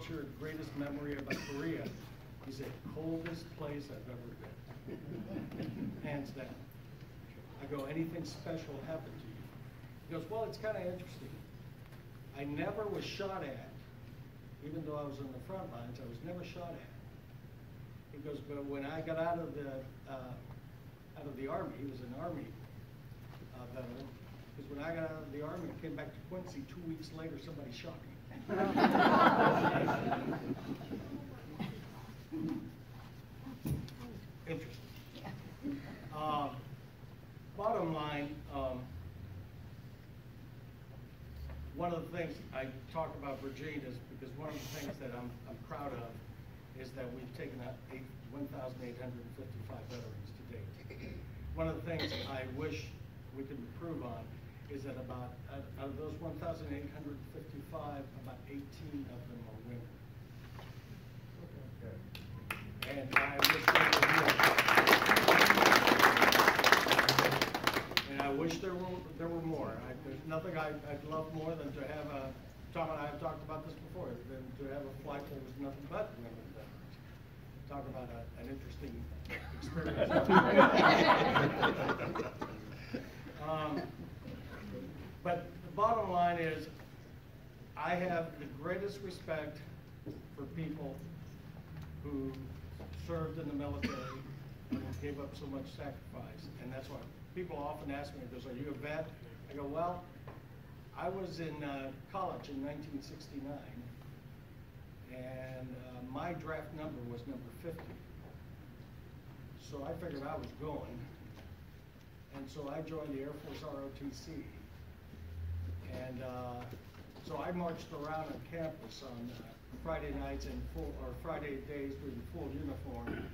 what's your greatest memory about Korea? He said, coldest place I've ever been. Hands down. I go, anything special happened to you? He goes, well, it's kind of interesting. I never was shot at, even though I was on the front lines, I was never shot at. He goes, but when I got out of the Army, he was an Army veteran, because when I got out of the Army and came back to Quincy, 2 weeks later, somebody shot me. Interesting. Bottom line, one of the things I talk about Virginia is because one of the things that I'm proud of is that we've taken out 1,855 veterans to date. One of the things I wish we could improve on is that out of those 1,855, about 18 of them are women. And I wish there were more. There's nothing I'd love more than to have Tom and I have talked about this before, than to have a flight that was nothing but women veterans. Talk about an interesting experience. But the bottom line is, I have the greatest respect for people who served in the military and gave up so much sacrifice. And that's why people often ask me, are you a vet? I go, well, I was in college in 1969, and my draft number was number 50. So I figured I was going, and so I joined the Air Force ROTC. And so I marched around on campus on Friday nights and Friday days with full uniform,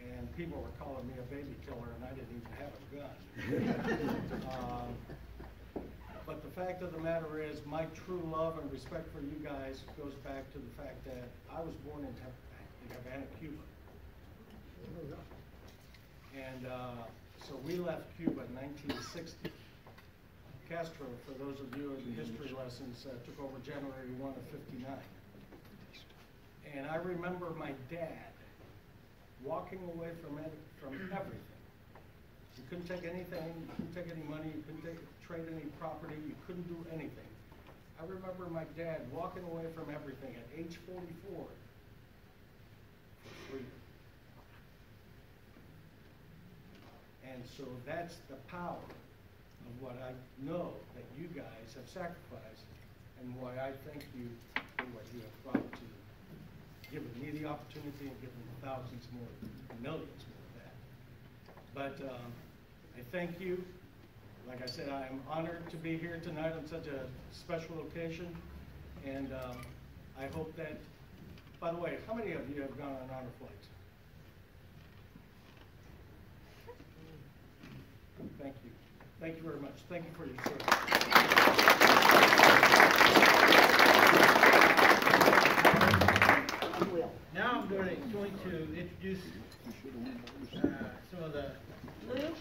and people were calling me a baby killer, and I didn't even have a gun. But the fact of the matter is, my true love and respect for you guys goes back to the fact that I was born in Havana, Cuba. And so we left Cuba in 1960. Castro, for those of you in the history lessons, took over January 1 of '59. And I remember my dad walking away from everything. You couldn't take anything, you couldn't take any money, you couldn't trade any property, you couldn't do anything. I remember my dad walking away from everything at age 44 for freedom. And so that's the power of what I know that you guys have sacrificed, and why I thank you for what you have brought to giving me the opportunity and giving thousands more, millions more of that. But I thank you. Like I said, I am honored to be here tonight on such a special occasion, and I hope that, by the way, how many of you have gone on honor flights? Thank you. Thank you very much. Thank you for your service. Now I'm going to introduce some of the... Luke,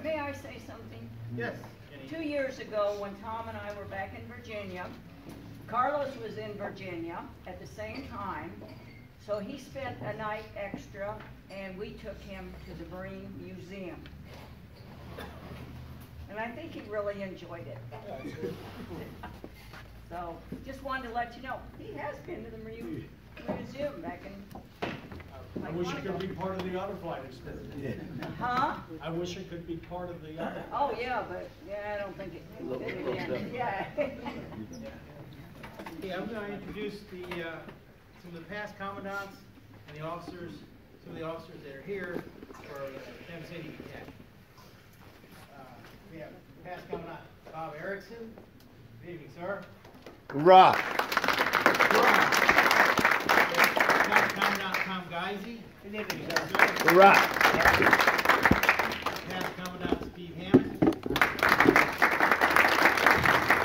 may I say something? Yes. 2 years ago, when Tom and I were back in Virginia, Carlos was in Virginia at the same time, so he spent a night extra, and we took him to the Marine Museum. And I think he really enjoyed it. So, just wanted to let you know, he has been to the museum back in... I wish it could be part of the honor flight experience. Huh? I wish it could be part of the honor flight. Oh, yeah, but I don't think it... Yeah. Yeah, I'm going to introduce some of the past commandants and the officers, some of the officers that are here for the Kansas City Detachment. We have past Commandant Bob Erickson. Good evening, sir. Hurrah! Past Commandant Tom Geisey. Good evening, sir. Hurrah! Past Commandant Steve Hammond.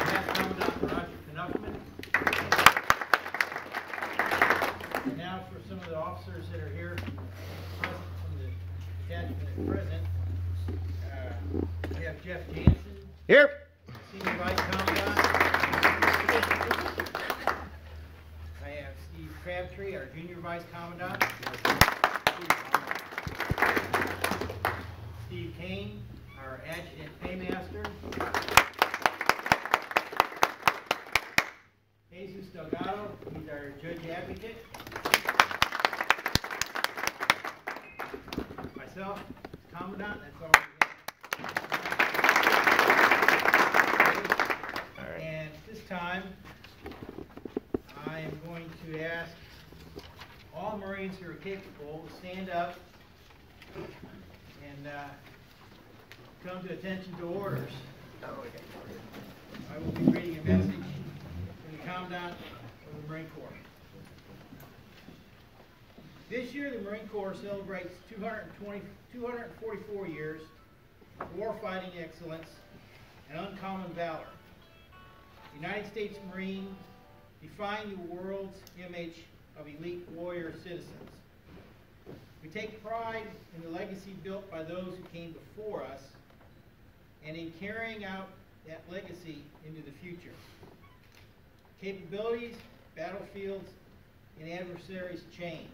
Past Commandant Roger Knuffman. And now for some of the officers that are here present from the detachment at present. We have Jeff Jansen. Here. Senior Vice Commandant. I have Steve Crabtree, our Junior Vice Commandant. Steve Kane, our Adjutant Paymaster. Jesus Delgado, he's our Judge Advocate. Myself, Commandant, that's all we have. All right. And this time, I am going to ask all Marines who are capable to stand up and come to attention to orders. I will be reading a message from the Commandant of the Marine Corps. This year, the Marine Corps celebrates 244 years of warfighting excellence and uncommon valor. The United States Marines define the world's image of elite warrior citizens. We take pride in the legacy built by those who came before us and in carrying out that legacy into the future. Capabilities, battlefields, and adversaries change,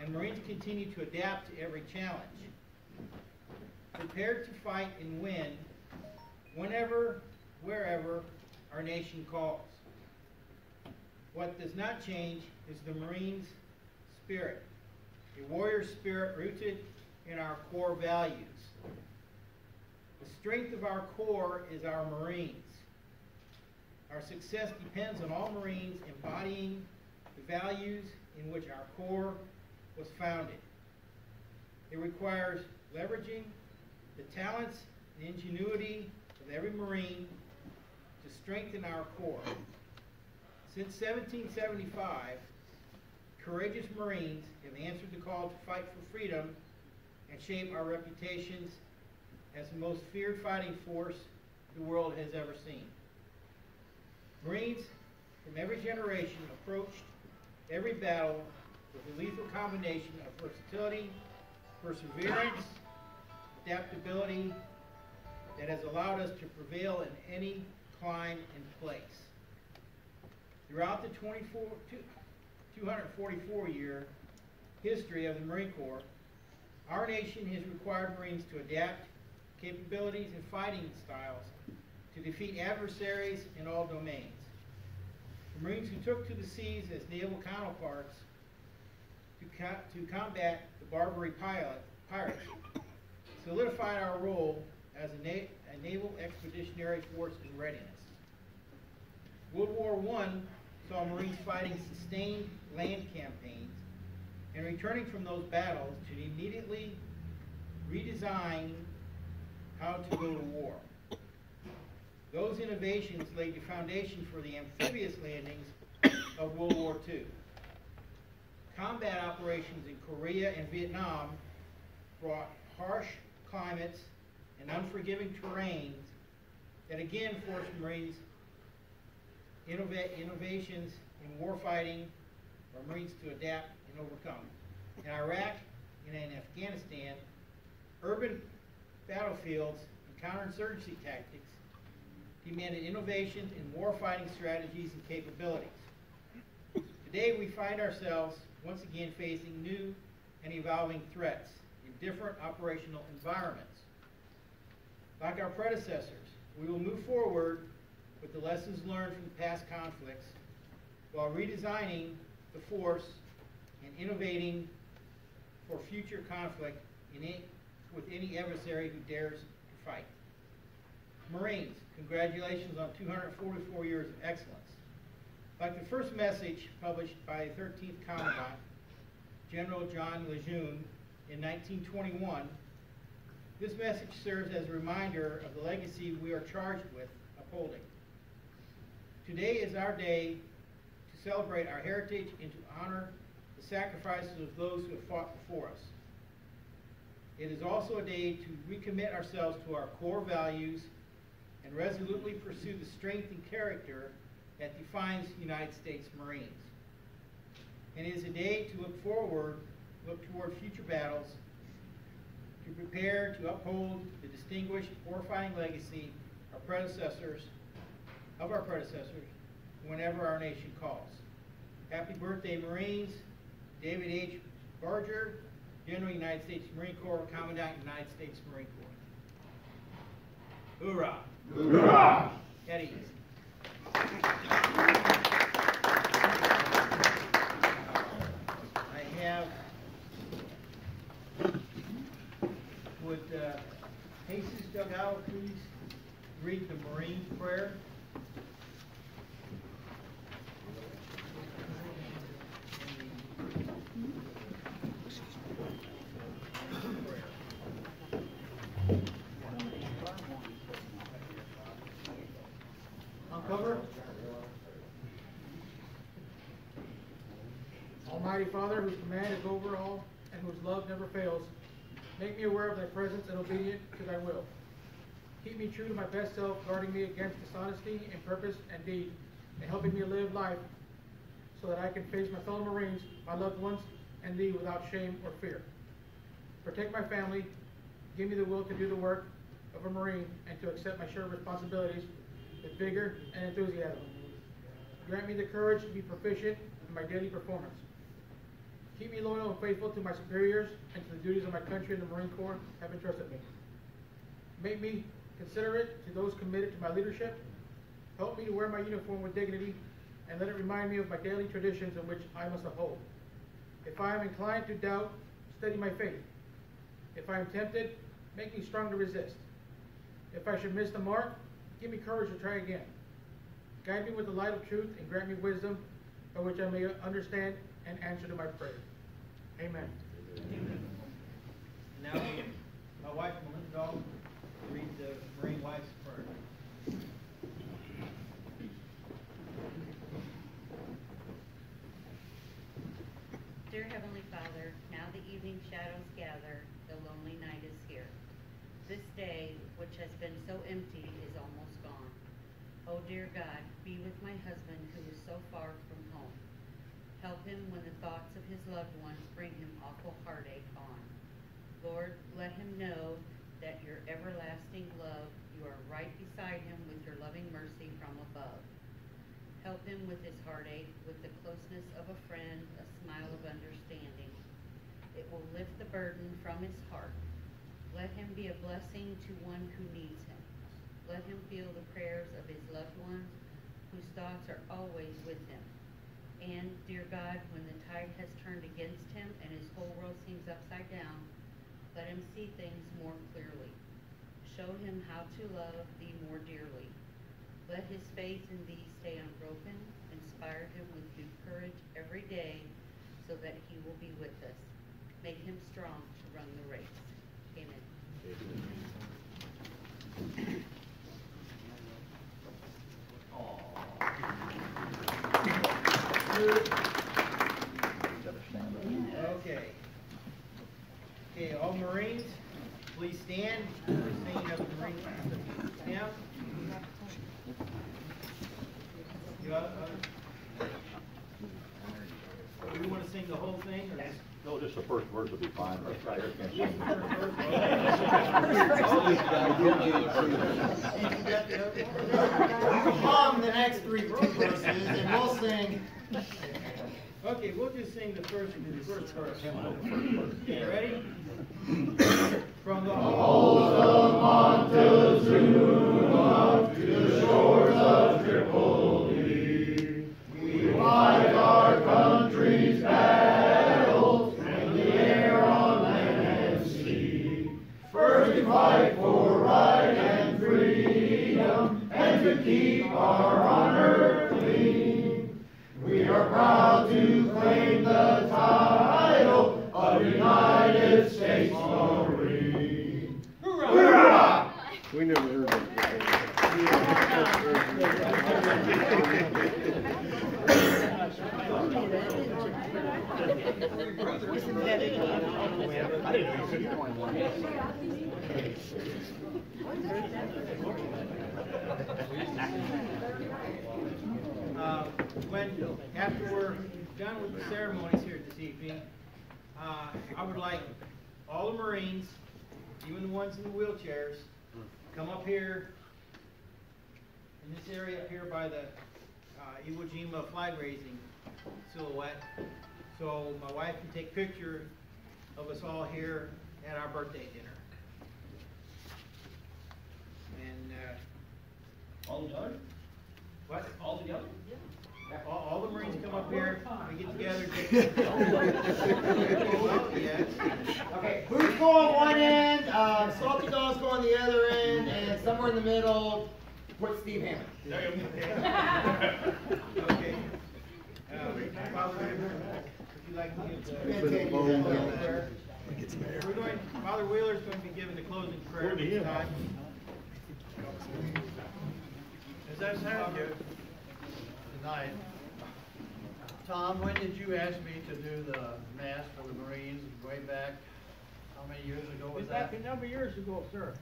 and Marines continue to adapt to every challenge. Prepared to fight and win whenever, wherever our nation calls. What does not change is the Marines' spirit, a warrior spirit rooted in our core values. The strength of our Corps is our Marines. Our success depends on all Marines embodying the values in which our Corps was founded. It requires leveraging the talents and ingenuity of every Marine to strengthen our Corps. Since 1775, courageous Marines have answered the call to fight for freedom and shape our reputations as the most feared fighting force the world has ever seen. Marines from every generation approached every battle with a lethal combination of versatility, perseverance, adaptability that has allowed us to prevail in any climb and place. Throughout the 244-year history of the Marine Corps, our nation has required Marines to adapt capabilities and fighting styles to defeat adversaries in all domains. The Marines who took to the seas as naval counterparts to combat the Barbary pirates solidified our role as a naval expeditionary force in readiness. World War I saw Marines fighting sustained land campaigns and returning from those battles to immediately redesign how to go to war. Those innovations laid the foundation for the amphibious landings of World War II. Combat operations in Korea and Vietnam brought harsh climates and unforgiving terrains that again forced Marines innovations in warfighting for Marines to adapt and overcome. In Iraq and in Afghanistan, urban battlefields and counterinsurgency tactics demanded innovations in warfighting strategies and capabilities. Today we find ourselves once again facing new and evolving threats in different operational environments. Like our predecessors, we will move forward with the lessons learned from past conflicts while redesigning the force and innovating for future conflict with any adversary who dares to fight. Marines, congratulations on 244 years of excellence. Like the first message published by 13th Commandant, General John Lejeune, in 1921, this message serves as a reminder of the legacy we are charged with upholding. Today is our day to celebrate our heritage and to honor the sacrifices of those who have fought before us. It is also a day to recommit ourselves to our core values and resolutely pursue the strength and character that defines United States Marines. And it is a day to look toward future battles, to prepare to uphold the distinguished warfighting legacy of our predecessors, whenever our nation calls. Happy birthday, Marines. David H. Barger, General United States Marine Corps, Commandant United States Marine Corps. Hoorah! Hoorah! Eddie. I have, would Jesus Duggar please read the Marine prayer? Uncover. Almighty Father, whose command is over all and whose love never fails, make me aware of thy presence and obedient to thy will. Keep me true to my best self, guarding me against dishonesty in purpose and deed, and helping me live life so that I can face my fellow Marines, my loved ones, and thee without shame or fear. Protect my family, give me the will to do the work of a Marine and to accept my shared responsibilities with vigor and enthusiasm. Grant me the courage to be proficient in my daily performance. Keep me loyal and faithful to my superiors and to the duties of my country and the Marine Corps have entrusted me. Make me considerate to those committed to my leadership. Help me to wear my uniform with dignity and let it remind me of my daily traditions in which I must uphold. If I am inclined to doubt, steady my faith. If I am tempted, make me strong to resist. If I should miss the mark, give me courage to try again. Guide me with the light of truth and grant me wisdom by which I may understand and answer to my prayer. Amen. Now, my wife, Melinda Dahl, will read the Marine Wife's prayer. Dear Heavenly Father, now the evening shadows gather, the lonely night is here. This day, which has been so empty, is almost gone. Oh dear God, be with my husband who is so far from home. Help him when the thoughts of his loved ones bring him awful heartache on. Lord, let him know that your everlasting love, you are right beside him with your loving mercy from above. Help him with his heartache, with the closeness of a friend, a smile of understanding. It will lift the burden from his heart. Let him be a blessing to one who needs him. Let him feel the prayers of his loved ones, whose thoughts are always with him. And, dear God, when the tide has turned against him and his whole world seems upside down, let him see things more clearly. Show him how to love thee more dearly. Let his faith in thee stay unbroken. Inspire him with new courage every day so that he will be with us. Make him strong to run the race. Amen. Okay. Okay, all Marines, please stand. We're singing of the Marine hymn. Do you want to sing the whole thing, or just? No, just the first verse will be fine. Hum the next two verses, and we'll sing. Okay, we'll just sing the first verse. Okay, ready? From the halls of Montezuma to the shores of Tripoli, we fight our country's battles in the air, on land and sea. First we fight for right and freedom, and to keep our honor clean. We are proud to claim the title of United States Marine. Hoorah! We never heard that After we're done with the ceremonies here this evening, I would like all the Marines, even the ones in the wheelchairs, come up here in this area up here by the Iwo Jima flag raising silhouette. So my wife can take picture of us all here at our birthday dinner. And, All together? what? All together? All the Marines come up here, we get together. Well, yes. Okay, who's going one end, Salty Dog's going the other end, and somewhere in the middle, put Steve Hammond. Okay. Father, would you like to give Father Wheeler's going to be giving the closing prayer this time. As I sat here tonight, Tom, when did you ask me to do the mass for the Marines way back? How many years ago was that? Back a number of years ago, sir.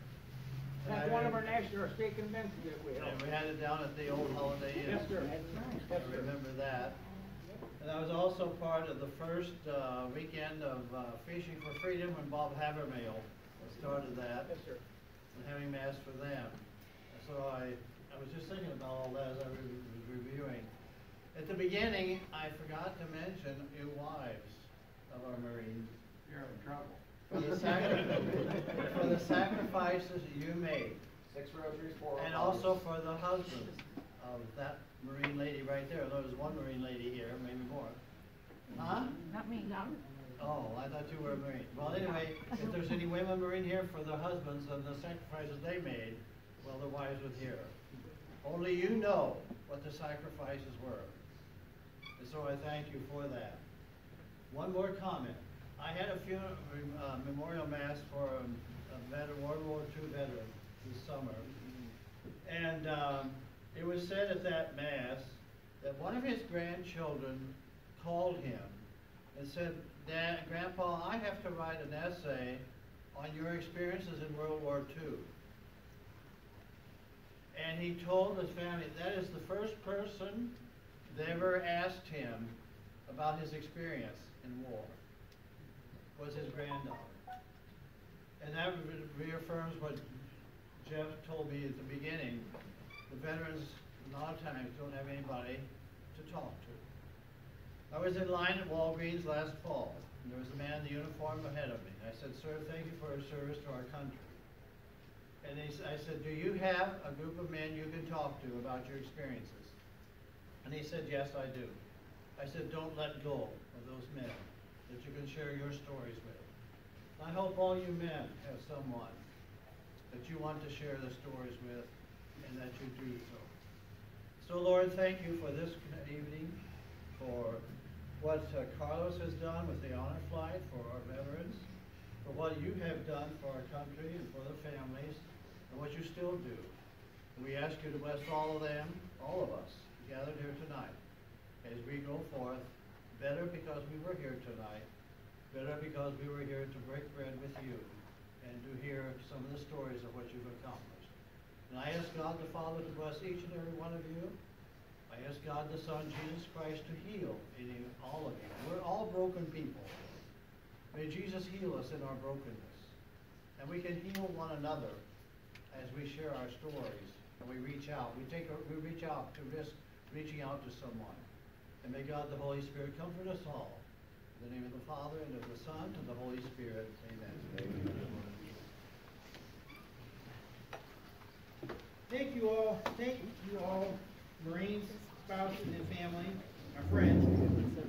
That's one of our national or state conventions that we held. And we had it down at the old Holiday Inn. Yes, sir. I remember that. And I was also part of the first weekend of Fishing for Freedom when Bob Habermehl started that. Yes, sir. And having mass for them. So I was just thinking about all that as I was reviewing. At the beginning, I forgot to mention you wives of our Marines. You're in trouble. For the sacrifices you made. 6 rosaries, 4 And also for the husbands of that Marine lady right there. There was one Marine lady here, maybe more. Huh? Not me, no. Oh, I thought you were a Marine. Well, anyway, if there's any women Marine here for their husbands and the sacrifices they made, well, their wives would hear. Only you know what the sacrifices were. And so I thank you for that. One more comment. I had a memorial mass for a World War II veteran this summer. And it was said at that mass that one of his grandchildren called him and said, "Dad, Grandpa, I have to write an essay on your experiences in World War II." And he told his family that is the first person they ever asked him about his experience in war, was his granddaughter. And that reaffirms what Jeff told me at the beginning. The veterans, a lot of times, don't have anybody to talk to. I was in line at Walgreens last fall, and there was a man in the uniform ahead of me. I said, "Sir, thank you for your service to our country." And I said, "Do you have a group of men you can talk to about your experiences?" And he said, "Yes, I do." I said, "Don't let go of those men that you can share your stories with." I hope all you men have someone that you want to share the stories with, and that you do so. So, Lord, thank you for this evening, for what Carlos has done with the honor flight for our veterans, for what you have done for our country and for the families, and what you still do. And we ask you to bless all of them, all of us, gathered here tonight, as we go forth, better because we were here tonight, better because we were here to break bread with you, and to hear some of the stories of what you've accomplished. And I ask God the Father to bless each and every one of you. I ask God the Son, Jesus Christ, to heal all of you. We're all broken people. May Jesus heal us in our brokenness. And we can heal one another as we share our stories and we reach out. We reach out to risk reaching out to someone. And may God the Holy Spirit comfort us all. In the name of the Father, and of the Son, and the Holy Spirit. Amen. Thank you all, Marines, spouses, and family, our friends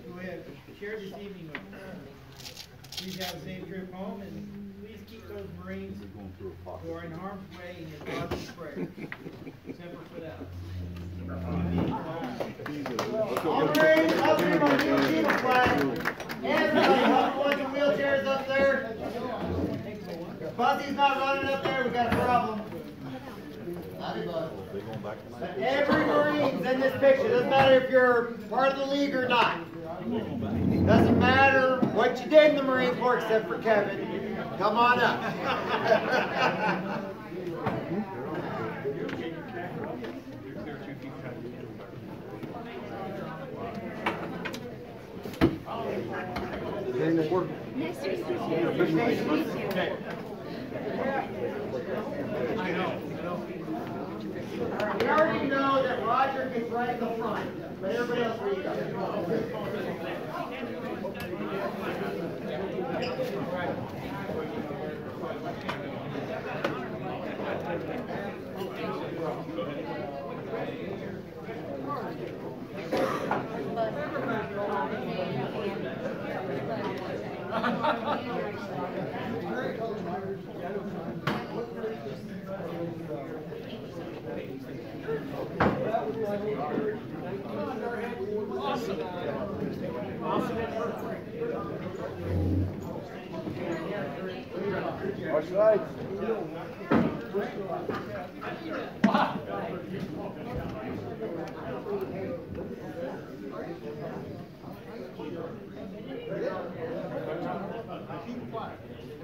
who have shared this evening with us. Please have a safe trip home, and please keep those Marines who are in harm's way in your thoughts and prayers. Semper Fidelis. All Marines, help me on the Eagle flag. Everybody, help the ones in wheelchairs up there. If Buzzy's not running up there, we got a problem. Howdy, Buzz. But every Marine's in this picture. Doesn't matter if you're part of the league or not. Doesn't matter what you did in the Marine Corps, except for Kevin. Come on up. Nice to meet you. We already know that Roger gets right in the front. But everybody else read it. Watch right.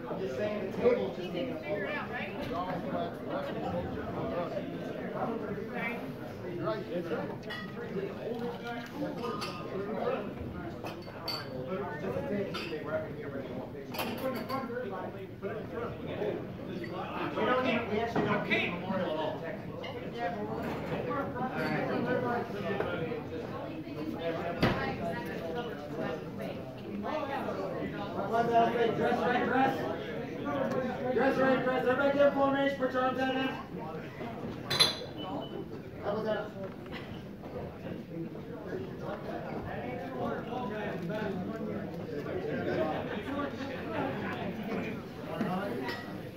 I'm just saying the table just didn't figure it out, right? We actually don't need a memorial at all, Dress right, dress. Dress right, dress. Everybody give formation, put your arms out now. How about that?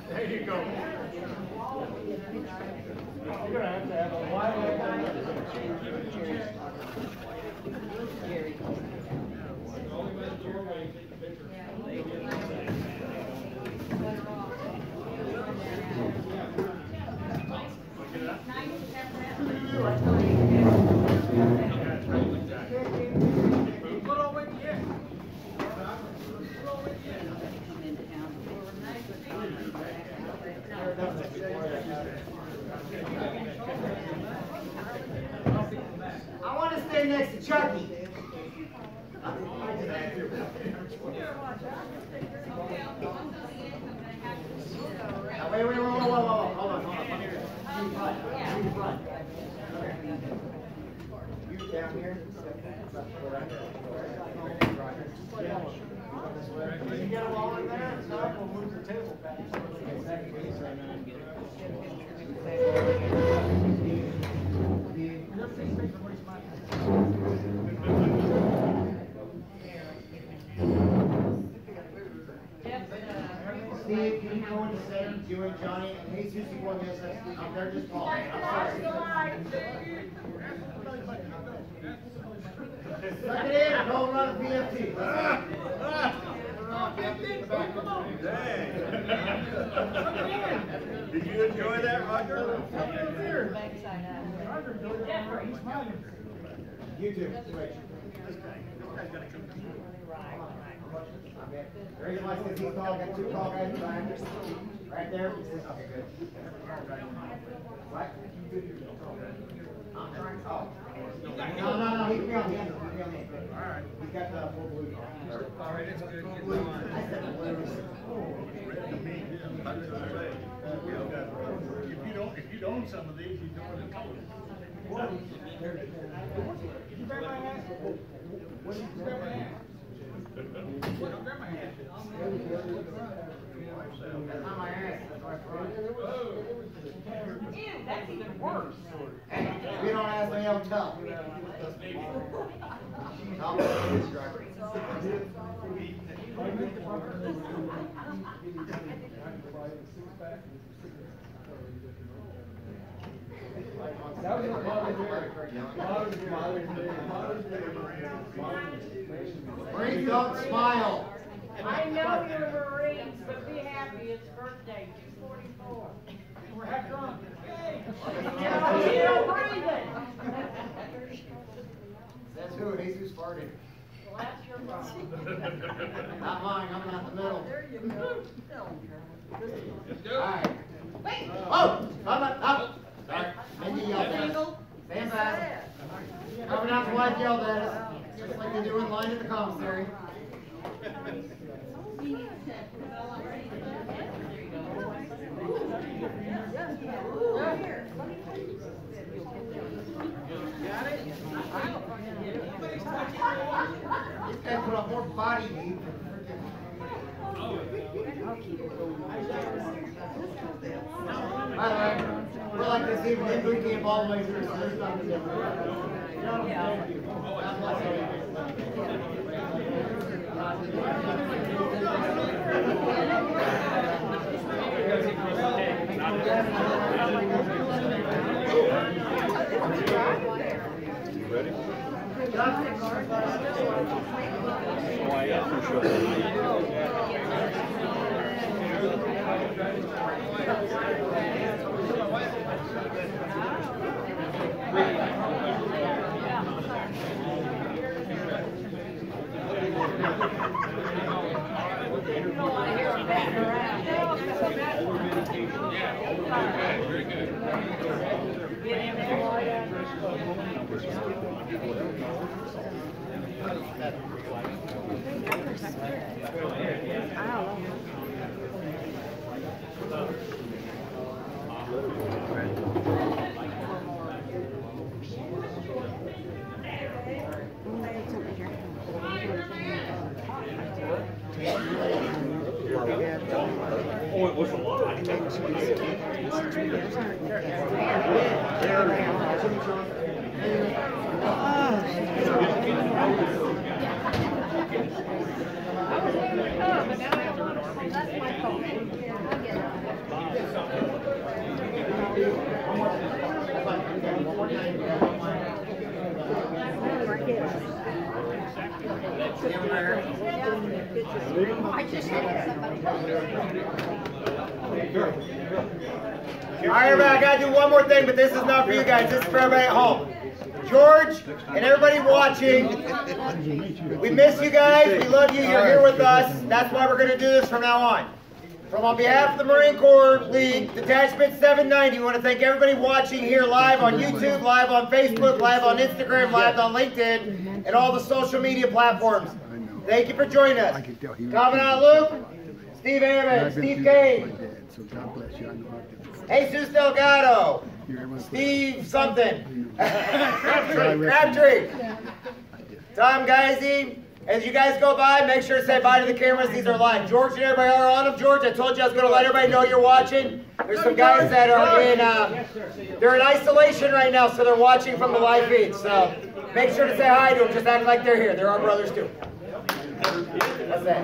There you go. You're gonna have to have a wide I want to stay next to Chucky. Now, wait, hold on. You down here. You get them all in there and stuff, we'll move the table back. Steve, can you go in the center, you and Johnny, and Jesus, you want this, they're just calling. I'm sorry. Suck it in, don't run a PFT. Did you enjoy that, Roger? You too. Reason why I said he's tall, I got two tall guys behind us. Right there. Okay, good. Right? I'm trying. Oh. No, he can be on the end. Alright. He's got the full blue. Alright, it's good. I said the blues. If you don't some of these, you don't want to come. What? Did you grab my ass? What did you grab my ass? Don't grab my ass. That's not my ass. That's my front. Ew, that's even worse. Hey, if you don't ask me, I'll tell. I'll be this driver. That was Marie, don't smile. I know you're Marines, but be happy, it's birthday, 244. We're half drunk. Yay! Still breathing. That's who, Jesus farted. Well, that's your problem. Not mine, I'm not in the middle. There you go. Alright. Oh! Up! Sorry, maybe yelled at us. Stand back. Coming out, the wife yelled at us, just like they do in line at the commissary. Got it? want more body heat. By the way, we're like this even in boot camp all the way through, so there's nothing different. Thank you. God bless You ready? Oh, it was a lot. All right, everybody, I gotta do one more thing, but this is not for you guys. This is for everybody at home. George and everybody watching, we miss you guys. We love you. You're here with us. That's why we're gonna do this from now on. On behalf of the Marine Corps League, Detachment 790, we want to thank everybody watching here live on YouTube, live on Facebook, live on Instagram, live on LinkedIn, and all the social media platforms. Thank you for joining us. Commandant Luke, Steve Hammond, Steve Kane, Jesus Delgado, Steve something, Crabtree, Tom Geisy. As you guys go by, make sure to say bye to the cameras. These are live. George and everybody are on them. George, I told you I was going to let everybody know you're watching. There's some guys that are they're in isolation right now, so they're watching from the live feed. So make sure to say hi to them. Just act like they're here. They're our brothers too. What's that?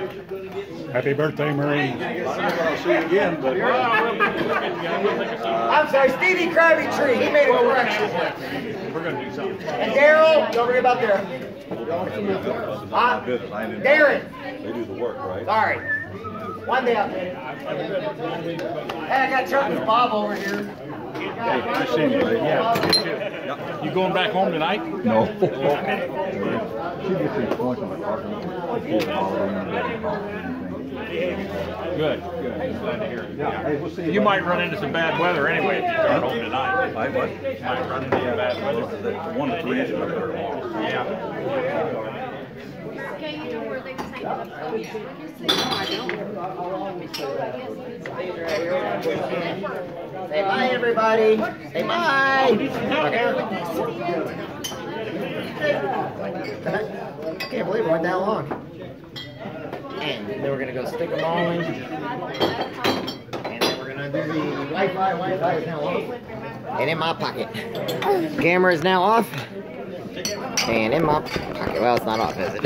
Happy birthday, Marine. I'll see you again, but I'm sorry, Stevie Krabby Tree. He made a correction. We're going to do something. And Daryl, don't forget about Daryl. Darren. they do the work, right? Sorry. One day out there. Hey, I got Chuck and Bob over here. Hey, nice seeing you, buddy. Yeah. You going back home tonight? No. She gets these points on the car. Good. Good. Glad to hear it. Yeah. Hey, we'll see You might run into some bad weather anyway if you start home tonight. I what? You might run into some bad weather. 1 to 3 inches up there tomorrow. Yeah. Okay, you know where they can take it up. Oh, yeah. Say bye, everybody. Say bye. I can't believe it went that long. And then we're going to go stick them all in. And then we're going to do the Wi-Fi. Wi-Fi is now off. And in my pocket. Camera is now off. And in my pocket. Well, it's not off, is it?